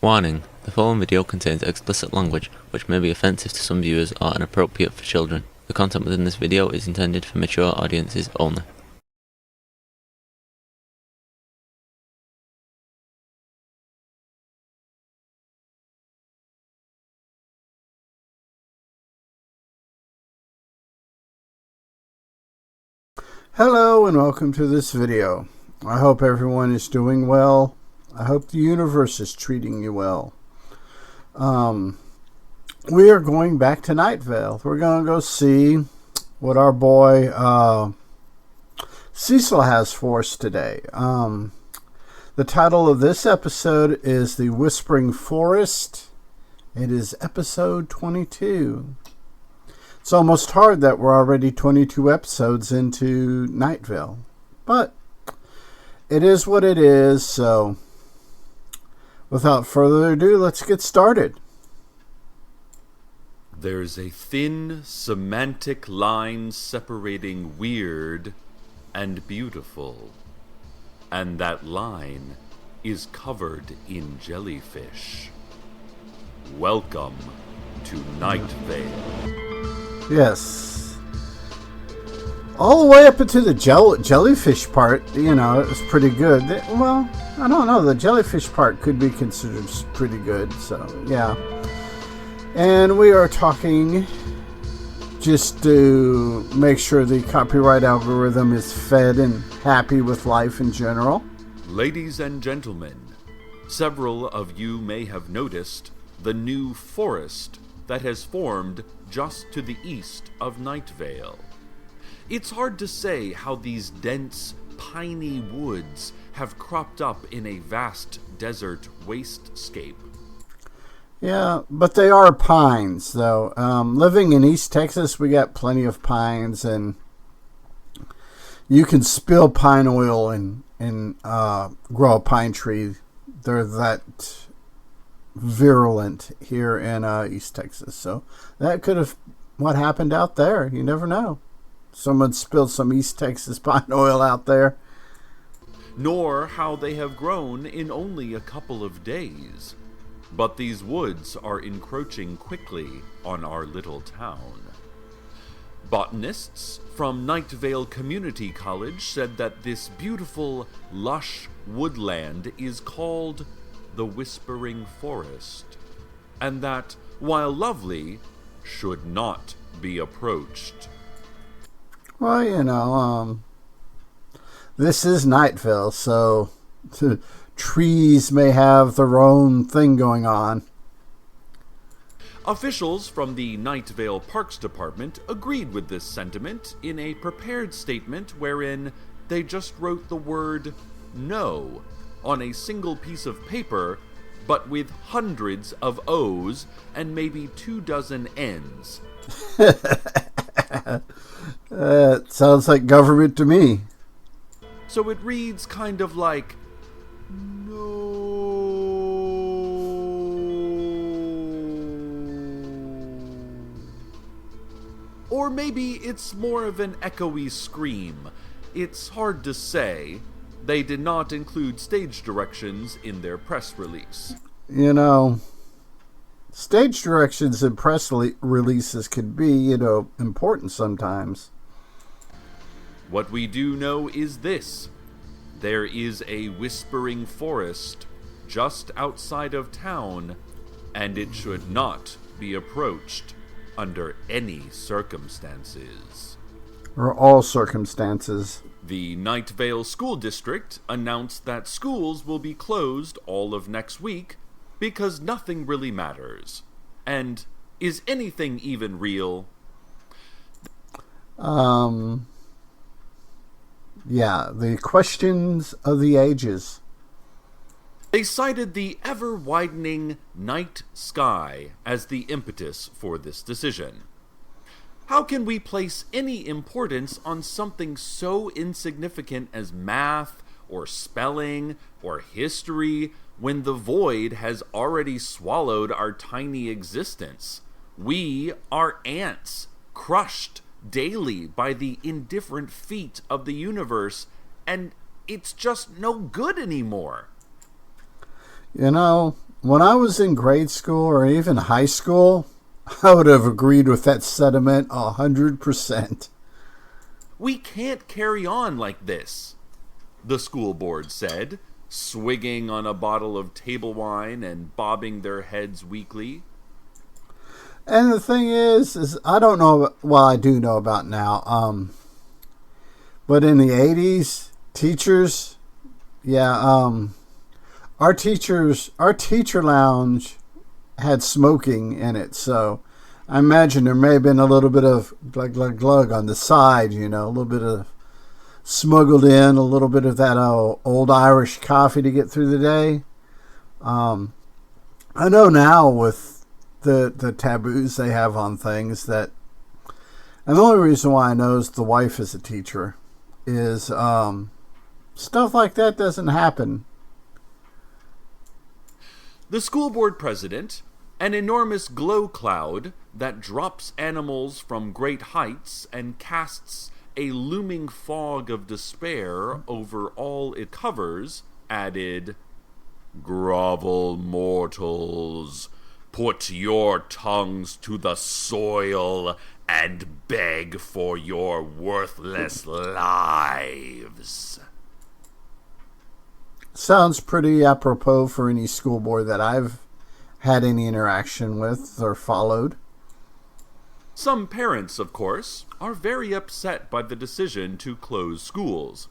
Warning: the following video contains explicit language which may be offensive to some viewers or inappropriate for children. The content within this video is intended for mature audiences only. Hello and welcome to this video. I hope everyone is doing well. I hope the universe is treating you well. We are going back to Night Vale. We're going to go see what our boy Cecil has for us today. The title of this episode is The Whispering Forest. It is episode 22. It's almost hard that we're already 22 episodes into Night Vale. But it is what it is, so without further ado, let's get started. There's a thin semantic line separating weird and beautiful. And that line is covered in jellyfish. Welcome to Night Vale. Yes. All the way up into the jellyfish part, you know, it was pretty good. Well, I don't know. The jellyfish part could be considered pretty good. So, yeah. And we are talking just to make sure the copyright algorithm is fed and happy with life in general. Ladies and gentlemen, several of you may have noticed the new forest that has formed just to the east of Night Vale. It's hard to say how these dense, piney woods have cropped up in a vast desert wastescape. Yeah, but they are pines, though. Living in East Texas, we got plenty of pines, and you can spill pine oil and grow a pine tree. They're that virulent here in East Texas. So that could have what happened out there. You never know. Someone spilled some East Texas pine oil out there. Nor how they have grown in only a couple of days. But these woods are encroaching quickly on our little town. Botanists from Night Vale Community College said that this beautiful, lush woodland is called the Whispering Forest, and that, while lovely, should not be approached. Well, you know, this is Night Vale, so trees may have their own thing going on. Officials from the Night Vale Parks Department agreed with this sentiment in a prepared statement wherein they just wrote the word "no" on a single piece of paper, but with hundreds of O's and maybe 24 N's. Sounds like government to me. So it reads kind of like, no. Or maybe it's more of an echoey scream. It's hard to say. They did not include stage directions in their press release. You know, stage directions and press releases could be, you know, important sometimes. What we do know is this. There is a whispering forest just outside of town, and it should not be approached under any circumstances. Or all circumstances. The Night Vale School District announced that schools will be closed all of next week because nothing really matters. And is anything even real? Yeah, the questions of the ages. They cited the ever-widening night sky as the impetus for this decision. How can we place any importance on something so insignificant as math, or spelling, or history, when the void has already swallowed our tiny existence? We are ants, crushed daily by the indifferent feet of the universe, and it's just no good anymore. You know, when I was in grade school or even high school, I would have agreed with that sentiment 100%. We can't carry on like this, the school board said, swigging on a bottle of table wine and bobbing their heads weakly. And the thing is I don't know, well, I do know about now, but in the 80s, teachers, our teacher lounge had smoking in it, so I imagine there may have been a little bit of glug, glug, glug on the side, a little bit of smuggled in, a little bit of that old Irish coffee to get through the day. I know now with the taboos they have on things that, and the only reason why I know is the wife is a teacher, is stuff like that doesn't happen. The school board president, an enormous glow cloud that drops animals from great heights and casts a looming fog of despair over all it covers, added, "Grovel, mortals, put your tongues to the soil and beg for your worthless lives." Sounds pretty apropos for any school board that I've had any interaction with or followed. Some parents, of course, are very upset by the decision to close schools,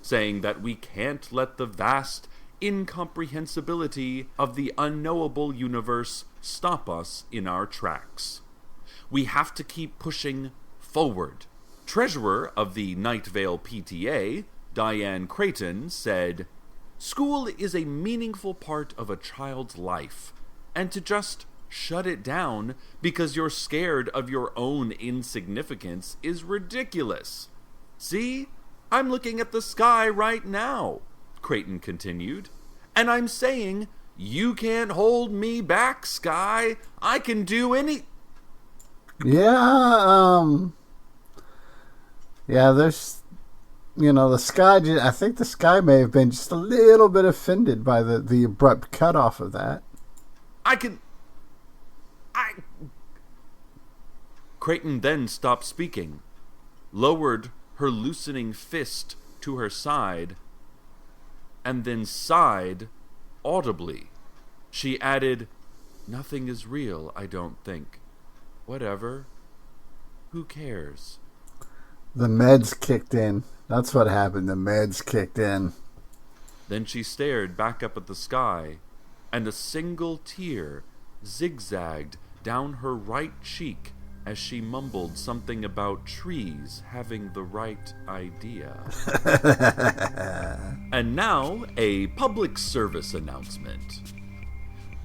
saying that we can't let the vast incomprehensibility of the unknowable universe stop us in our tracks. We have to keep pushing forward. Treasurer of the Night Vale PTA, Diane Creighton, said, "School is a meaningful part of a child's life, and to just shut it down because you're scared of your own insignificance is ridiculous. See, I'm looking at the sky right now," Creighton continued, "and I'm saying, you can't hold me back, sky. I can do any..." Yeah, there's, the sky, I think the sky may have been just a little bit offended by the abrupt cutoff of that. Creighton then stopped speaking, lowered her loosening fist to her side, and then sighed audibly. She added, "Nothing is real, I don't think. Whatever. Who cares?" The meds kicked in. That's what happened. The meds kicked in. Then she stared back up at the sky, and a single tear zigzagged down her right cheek as she mumbled something about trees having the right idea. And now, a public service announcement.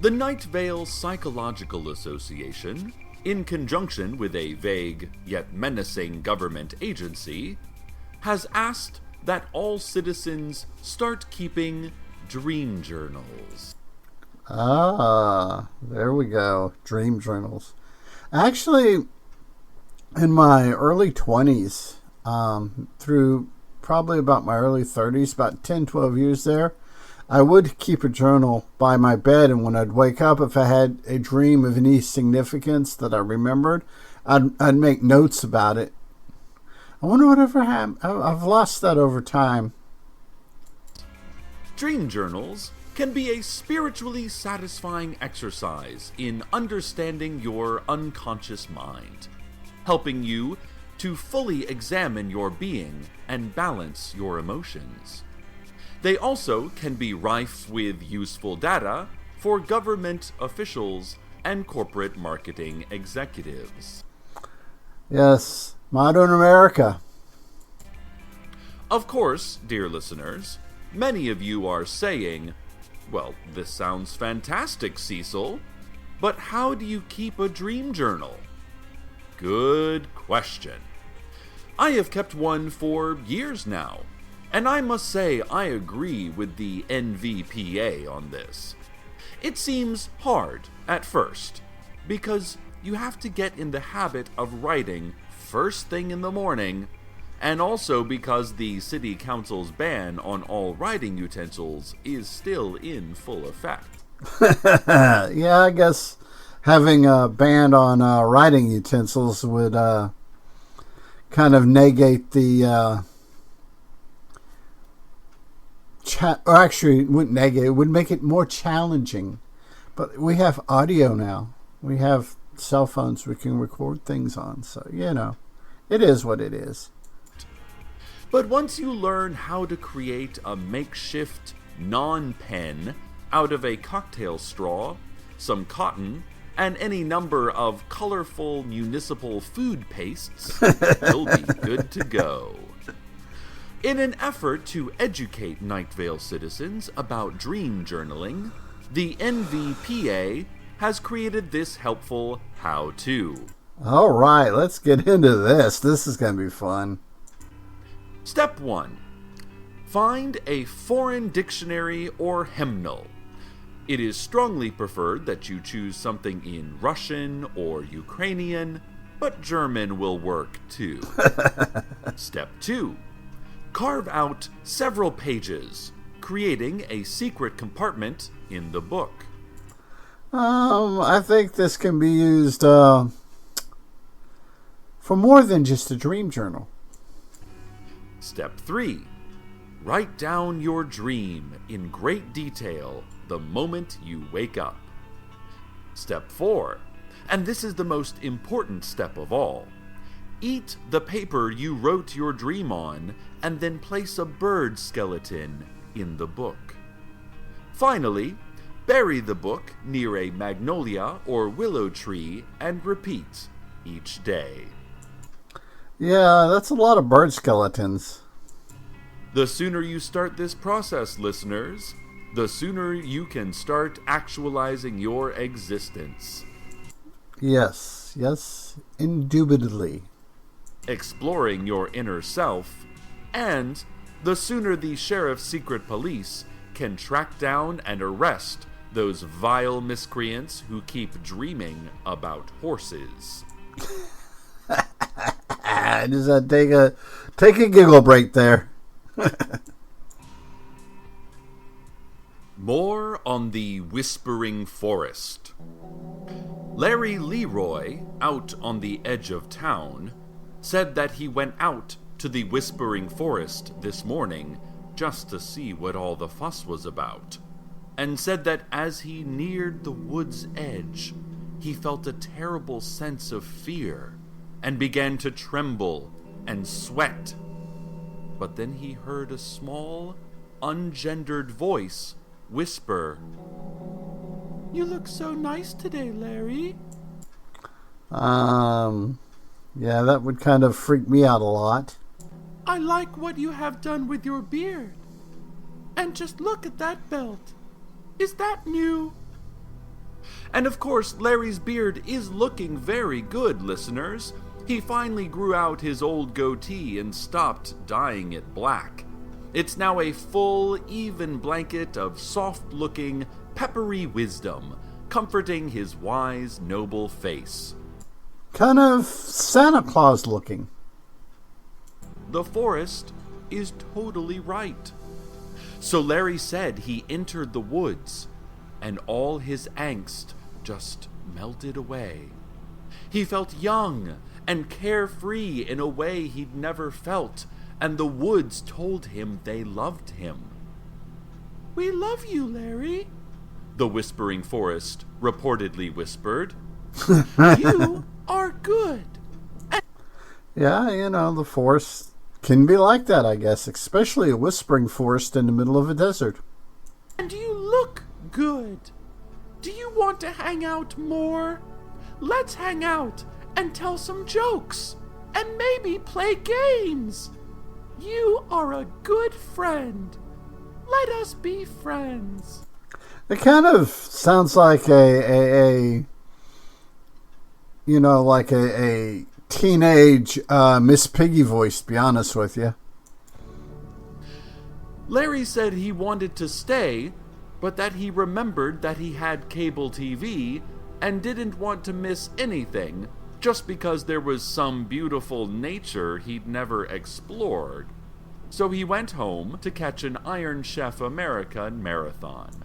The Night Vale Psychological Association, in conjunction with a vague yet menacing government agency, has asked that all citizens start keeping dream journals. Ah, there we go. Dream journals. Actually, in my early 20s, through probably about my early 30s, about 10, 12 years there, I would keep a journal by my bed, and when I'd wake up, if I had a dream of any significance that I remembered, I'd make notes about it. I wonder whatever happened. I've lost that over time. Dream journals can be a spiritually satisfying exercise in understanding your unconscious mind, helping you to fully examine your being and balance your emotions. They also can be rife with useful data for government officials and corporate marketing executives. Yes, modern America. Of course, dear listeners, many of you are saying, "Well, this sounds fantastic, Cecil, but how do you keep a dream journal?" Good question. I have kept one for years now, and I must say I agree with the NVPA on this. It seems hard at first, because you have to get in the habit of writing first thing in the morning, and also because the City Council's ban on all writing utensils is still in full effect. Yeah, I guess having a ban on writing utensils would kind of negate the or actually it wouldn't negate, it would make it more challenging. But we have audio now. We have cell phones we can record things on, so it is what it is. But once you learn how to create a makeshift non-pen out of a cocktail straw, some cotton, and any number of colorful municipal food pastes, you'll be good to go. In an effort to educate Night Vale citizens about dream journaling, the NVPA has created this helpful how-to. All right, let's get into this. This is going to be fun. Step 1. Find a foreign dictionary or hymnal. It is strongly preferred that you choose something in Russian or Ukrainian, but German will work too. Step 2. Carve out several pages, creating a secret compartment in the book. I think this can be used for more than just a dream journal. Step 3. Write down your dream in great detail the moment you wake up. Step 4. And this is the most important step of all. Eat the paper you wrote your dream on and then place a bird skeleton in the book. Finally, bury the book near a magnolia or willow tree and repeat each day. Yeah, that's a lot of bird skeletons. The sooner you start this process, listeners, the sooner you can start actualizing your existence. Yes, indubitably. Exploring your inner self, and the sooner the sheriff's secret police can track down and arrest those vile miscreants who keep dreaming about horses. Just take a giggle break there. More on the Whispering Forest. Larry Leroy, out on the edge of town, said that he went out to the Whispering Forest this morning just to see what all the fuss was about, and said that as he neared the wood's edge, he felt a terrible sense of fear and began to tremble and sweat. But then he heard a small, ungendered voice whisper, "You look so nice today, Larry." Yeah, that would kind of freak me out a lot. "I like what you have done with your beard. And just look at that belt. Is that new?" And of course, Larry's beard is looking very good, listeners. He finally grew out his old goatee and stopped dyeing it black. It's now a full, even blanket of soft-looking, peppery wisdom, comforting his wise, noble face. Kind of Santa Claus looking. The forest is totally right. So Larry said he entered the woods, and all his angst just melted away. He felt young and carefree in a way he'd never felt, and the woods told him they loved him. "We love you, Larry," the Whispering Forest reportedly whispered. "You are good." Yeah, the forest can be like that, I guess, especially a whispering forest in the middle of a desert. "And you look good. Do you want to hang out more? Let's hang out and tell some jokes, and maybe play games. You are a good friend. Let us be friends." It kind of sounds like a teenage Miss Piggy voice, to be honest with you. Larry said he wanted to stay, but that he remembered that he had cable TV and didn't want to miss anything just because there was some beautiful nature he'd never explored. So he went home to catch an Iron Chef America marathon.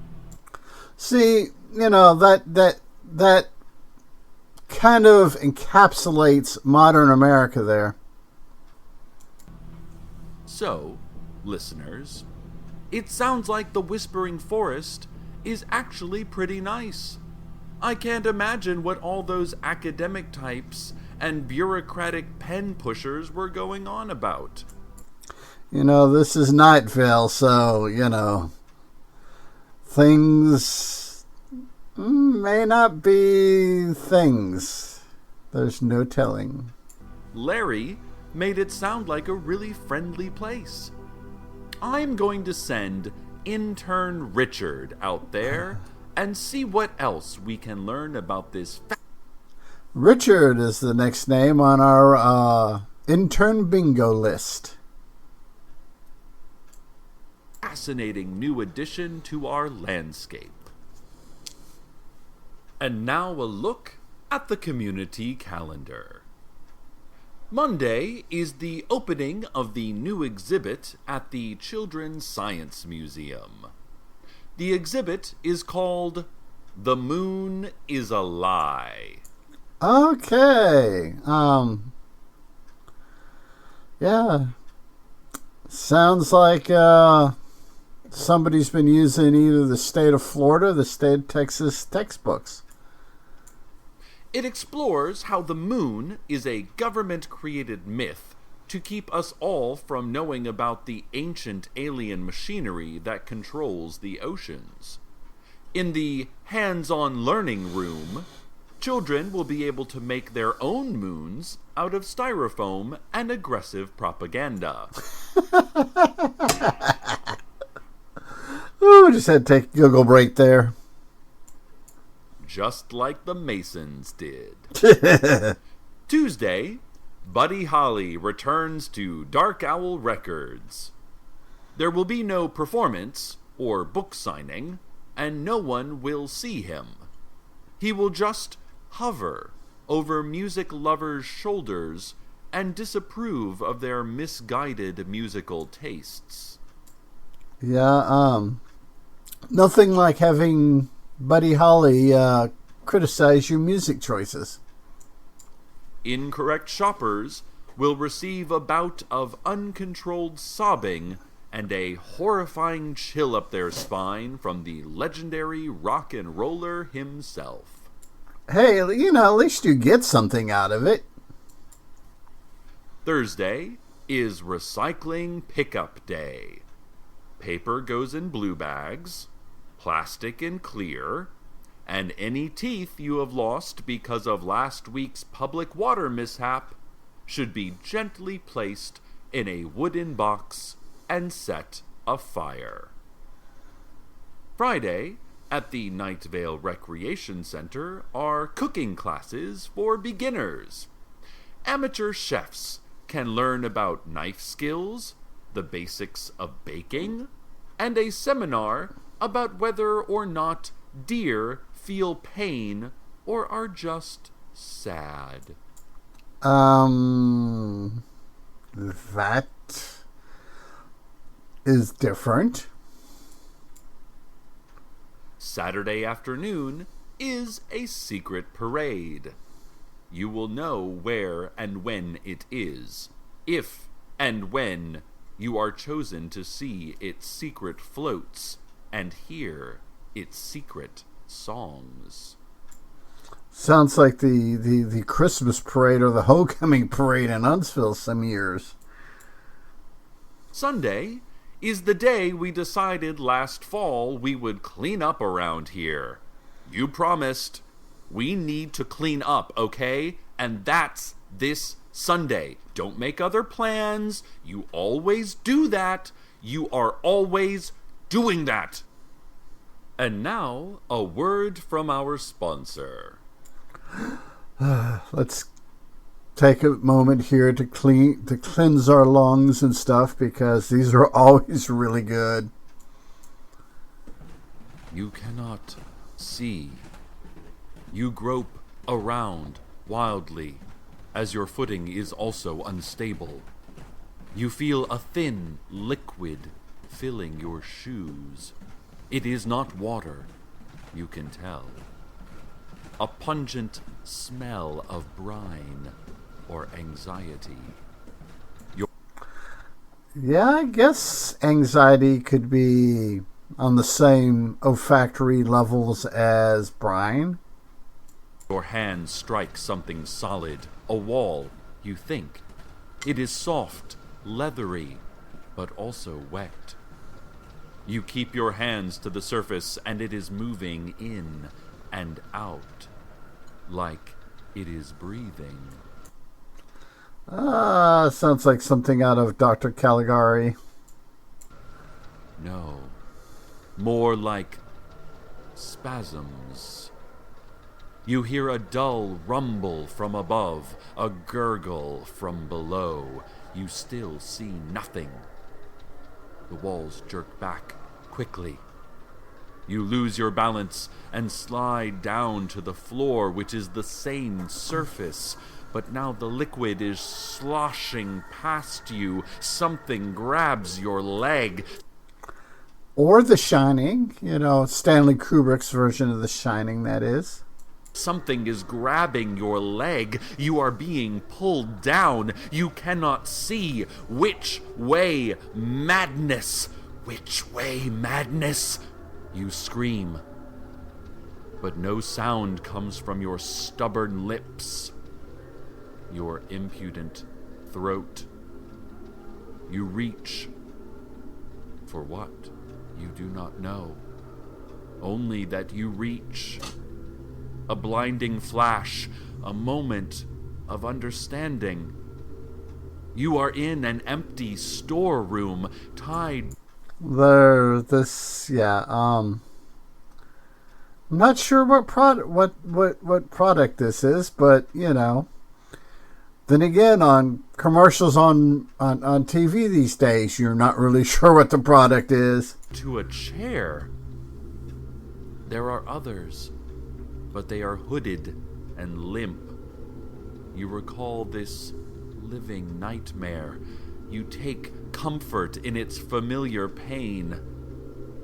See, that kind of encapsulates modern America there. So, listeners, it sounds like the Whispering Forest is actually pretty nice. I can't imagine what all those academic types and bureaucratic pen pushers were going on about. This is Night Vale, so, things may not be things. There's no telling. Larry made it sound like a really friendly place. I'm going to send intern Richard out there and see what else we can learn about this. Richard is the next name on our intern bingo list. Fascinating new addition to our landscape. And now a look at the community calendar. Monday is the opening of the new exhibit at the Children's Science Museum. The exhibit is called The Moon is a Lie. Okay. Yeah. Sounds like somebody's been using either the state of Florida or the state of Texas textbooks. It explores how the moon is a government-created myth to keep us all from knowing about the ancient alien machinery that controls the oceans. In the hands-on learning room, children will be able to make their own moons out of styrofoam and aggressive propaganda. Ooh, just had to take a Google break there. Just like the Masons did. Tuesday, Buddy Holly returns to Dark Owl Records. There will be no performance or book signing, and no one will see him. He will just hover over music lovers' shoulders and disapprove of their misguided musical tastes. Yeah, nothing like having Buddy Holly criticize your music choices. Incorrect shoppers will receive a bout of uncontrolled sobbing and a horrifying chill up their spine from the legendary rock and roller himself. Hey, at least you get something out of it. Thursday is Recycling Pickup Day. Paper goes in blue bags, plastic in clear, and any teeth you have lost because of last week's public water mishap should be gently placed in a wooden box and set afire. Friday, at the Night Vale Recreation Center, are cooking classes for beginners. Amateur chefs can learn about knife skills, the basics of baking, and a seminar about whether or not deer feel pain or are just sad. That is different. Saturday afternoon is a secret parade. You will know where and when it is, if and when you are chosen to see its secret floats and hear its secret songs. Sounds like the Christmas parade or the homecoming parade in Huntsville some years. Sunday is the day we decided last fall we would clean up around here. You promised. We need to clean up, okay? And that's this Sunday. Don't make other plans. You always do that. You are always doing that. And now, a word from our sponsor. Let's take a moment here to cleanse our lungs and stuff, because these are always really good. You cannot see. You grope around wildly, as your footing is also unstable. You feel a thin liquid filling your shoes. It is not water. you can tell. A pungent smell of brine or anxiety. Yeah, I guess anxiety could be on the same olfactory levels as brine. Your hand strikes something solid, a wall, you think. It is soft, leathery, but also wet. You keep your hands to the surface and it is moving in and out, like it is breathing. Sounds like something out of Dr. Caligari. No, more like spasms. You hear a dull rumble from above, a gurgle from below. You still see nothing. The walls jerk back quickly. You lose your balance and slide down to the floor, which is the same surface. But now the liquid is sloshing past you. Something grabs your leg. Or The Shining, Stanley Kubrick's version of The Shining, that is. Something is grabbing your leg. You are being pulled down. You cannot see. Which way, madness? Which way, madness? You scream. But no sound comes from your stubborn lips, your impudent throat. You reach for what? You do not know. Only that you reach. A blinding flash, a moment of understanding. You are in an empty storeroom, tied. I'm not sure what product this is, but then again, on commercials on TV these days, you're not really sure what the product is. To a chair. There are others, but they are hooded and limp. You recall this living nightmare. You take comfort in its familiar pain.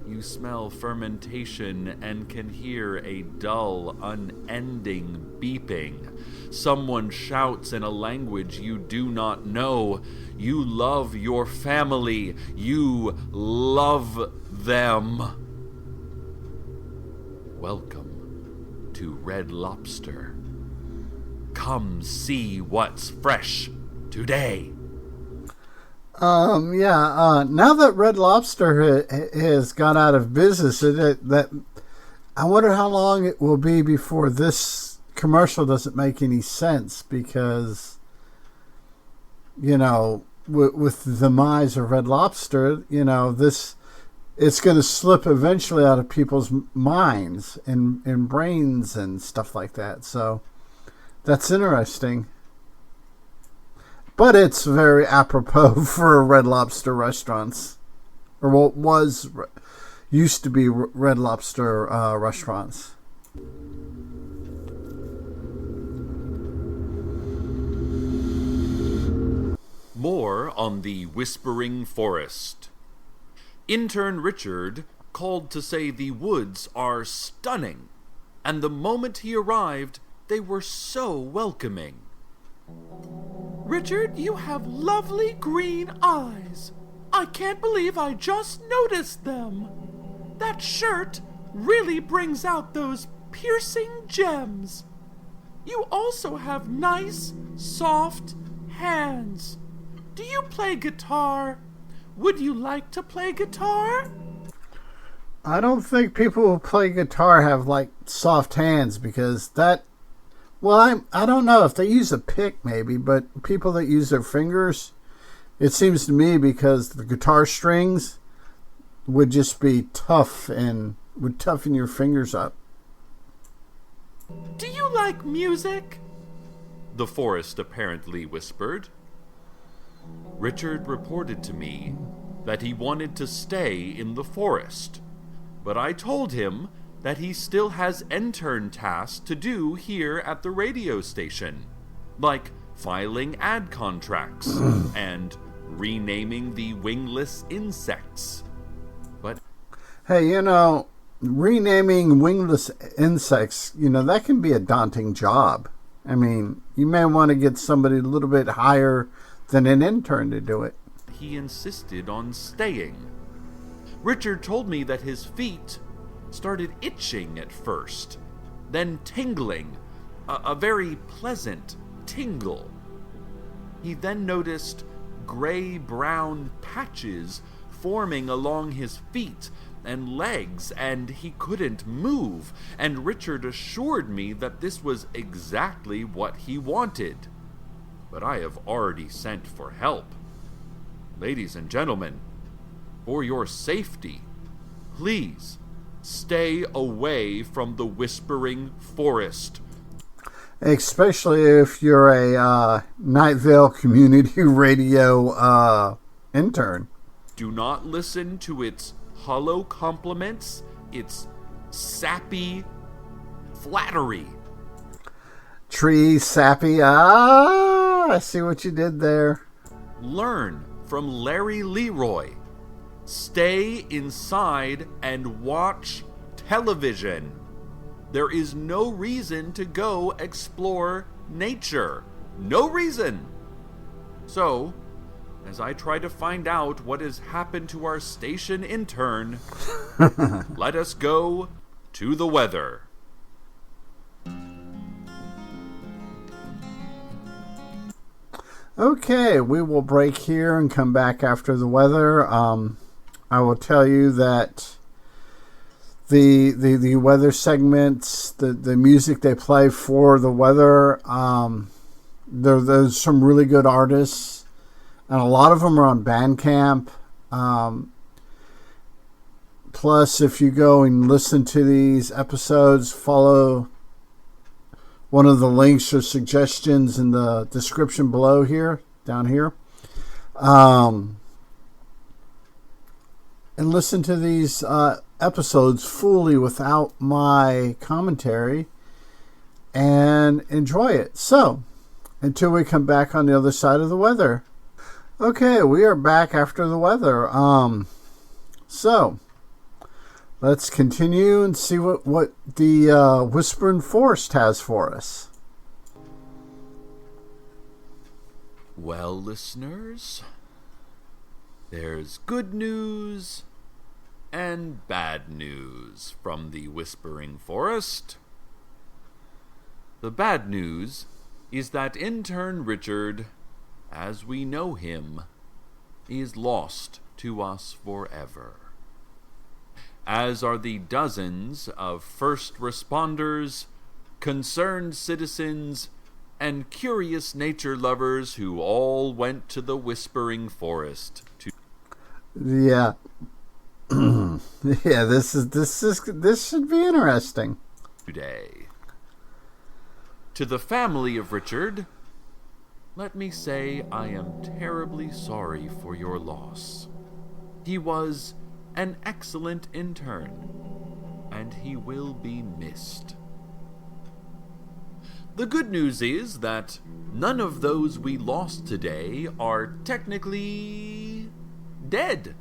You smell fermentation and can hear a dull, unending beeping. Someone shouts in a language you do not know. You love your family. You love them. Welcome to Red Lobster. Come see what's fresh today. Now that Red Lobster has gone out of business, I wonder how long it will be before this commercial doesn't make any sense, because, with the demise of Red Lobster, it's going to slip eventually out of people's minds and brains and stuff like that. So that's interesting. But it's very apropos for Red Lobster restaurants, or what used to be Red Lobster restaurants. More on the Whispering Forest. Intern Richard called to say the woods are stunning, and the moment he arrived, they were so welcoming. Richard, you have lovely green eyes. I can't believe I just noticed them. That shirt really brings out those piercing gems. You also have nice, soft hands. Do you play guitar? Would you like to play guitar? I don't think people who play guitar have soft hands, because I don't know if they use a pick maybe, but people that use their fingers, it seems to me, because the guitar strings would just be tough and would toughen your fingers up. Do you like music? The forest apparently whispered. Richard reported to me that he wanted to stay in the forest, but I told him that he still has intern tasks to do here at the radio station, like filing ad contracts and renaming the wingless insects. But hey, renaming wingless insects, that can be a daunting job. I mean, you may want to get somebody a little bit higher than an intern to do it. He insisted on staying. Richard told me that his feet started itching at first, then tingling, a very pleasant tingle. He then noticed gray-brown patches forming along his feet and legs, and he couldn't move, and Richard assured me that this was exactly what he wanted. But I have already sent for help. Ladies and gentlemen, for your safety, please stay away from the Whispering Forest. Especially if you're a Night Vale Community Radio intern. Do not listen to its hollow compliments, its sappy flattery. Tree sappy. I see what you did there. Learn from Larry Leroy. Stay inside and watch television. There is no reason to go explore nature. No reason. So, as I try to find out what has happened to our station intern, let us go to the weather. Okay, we will break here and come back after the weather. I will tell you that the weather segments, the music they play for the weather, there's some really good artists, and a lot of them are on Bandcamp. Plus, if you go and listen to these episodes, follow one of the links or suggestions in the description below here, down here. And listen to these episodes fully without my commentary and enjoy it. So, until we come back on the other side of the weather. Okay, we are back after the weather. So, let's continue and see what the Whispering Forest has for us. Well, listeners, there's good news and bad news from the Whispering Forest. The bad news is that intern Richard, as we know him, is lost to us forever. As are the dozens of first responders, concerned citizens, and curious nature lovers who all went to the Whispering Forest to... Yeah. Yeah, this should be interesting. Today. To the family of Richard, let me say I am terribly sorry for your loss. He was an excellent intern, and he will be missed. The good news is that none of those we lost today are technically dead.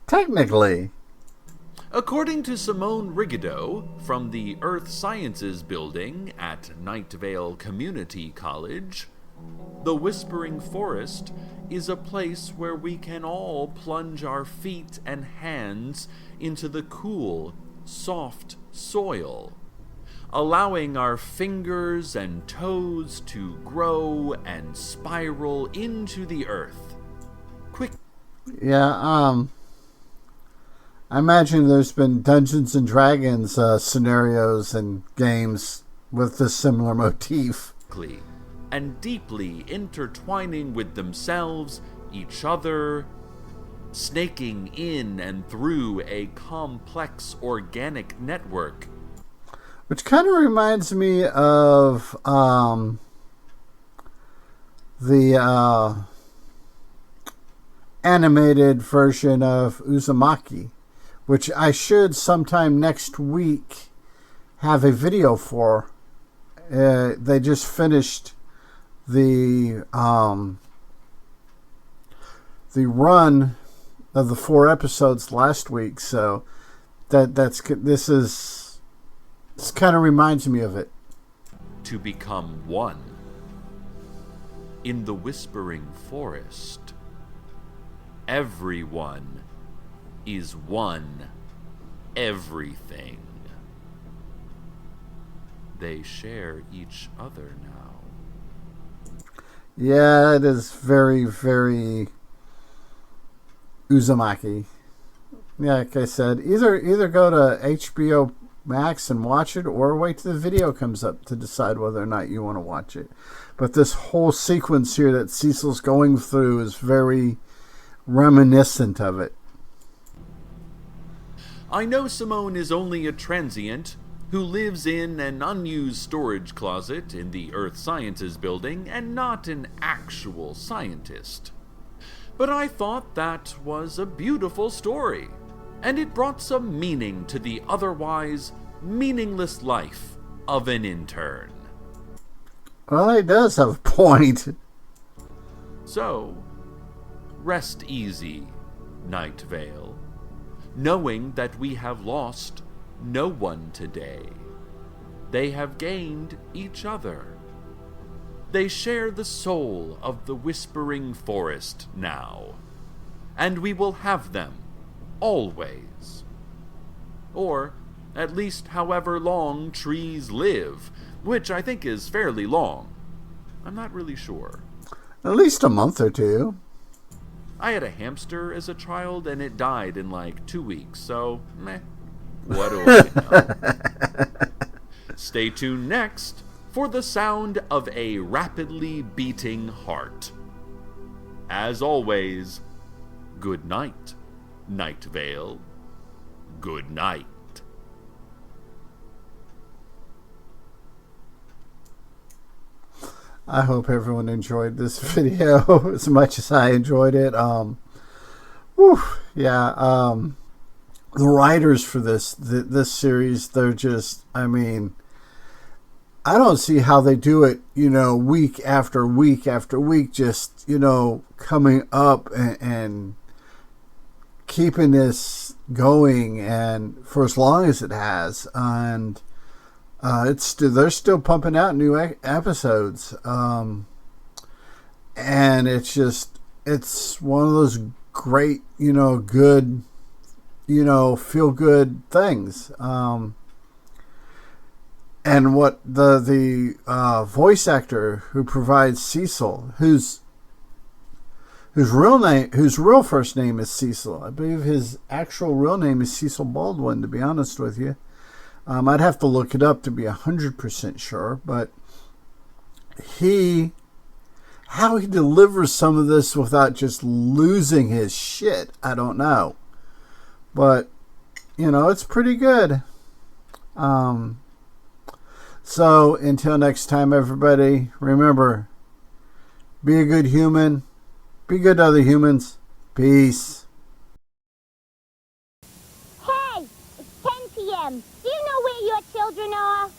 Technically. According to Simone Rigido from the Earth Sciences Building at Night Vale Community College, the Whispering Forest is a place where we can all plunge our feet and hands into the cool, soft soil, allowing our fingers and toes to grow and spiral into the earth. Yeah, I imagine there's been Dungeons and Dragons scenarios and games with this similar motif. And deeply intertwining with themselves, each other, snaking in and through a complex organic network. Which kind of reminds me of the animated version of Uzumaki, which I should sometime next week have a video for. They just finished the run of the 4 episodes last week, so This kind of reminds me of it. To become one. In the whispering forest, everyone is one everything. They share each other now. Yeah, it is very, very Uzumaki. Yeah, like I said, either go to HBO Max and watch it, or wait till the video comes up to decide whether or not you want to watch it. But this whole sequence here that Cecil's going through is very reminiscent of it. I know Simone is only a transient who lives in an unused storage closet in the Earth Sciences building and not an actual scientist. But I thought that was a beautiful story, and it brought some meaning to the otherwise meaningless life of an intern. Well, he does have a point. So, rest easy, Night Vale, knowing that we have lost no one today. They have gained each other. They share the soul of the whispering forest now, and we will have them always. Or, at least however long trees live, which I think is fairly long. I'm not really sure. At least a month or two. I had a hamster as a child, and it died in like 2 weeks, so meh. What do I know? Stay tuned next for the sound of a rapidly beating heart. As always, good night, Night Vale. Good night. I hope everyone enjoyed this video as much as I enjoyed it. The writers for this series, they're just, I mean, I don't see how they do it, week after week after week, just, coming up and keeping this going, and for as long as it has, and they're still pumping out new episodes, and it's one of those great, good, feel good things. And what the voice actor who provides Cecil, whose real first name is Cecil. I believe his actual real name is Cecil Baldwin, to be honest with you. I'd have to look it up to be 100% sure, but how he delivers some of this without just losing his shit, I don't know. But, it's pretty good. So, until next time, everybody, remember, be a good human, be good to other humans. Peace. Hey, it's 10 p.m. Do you know where your children are?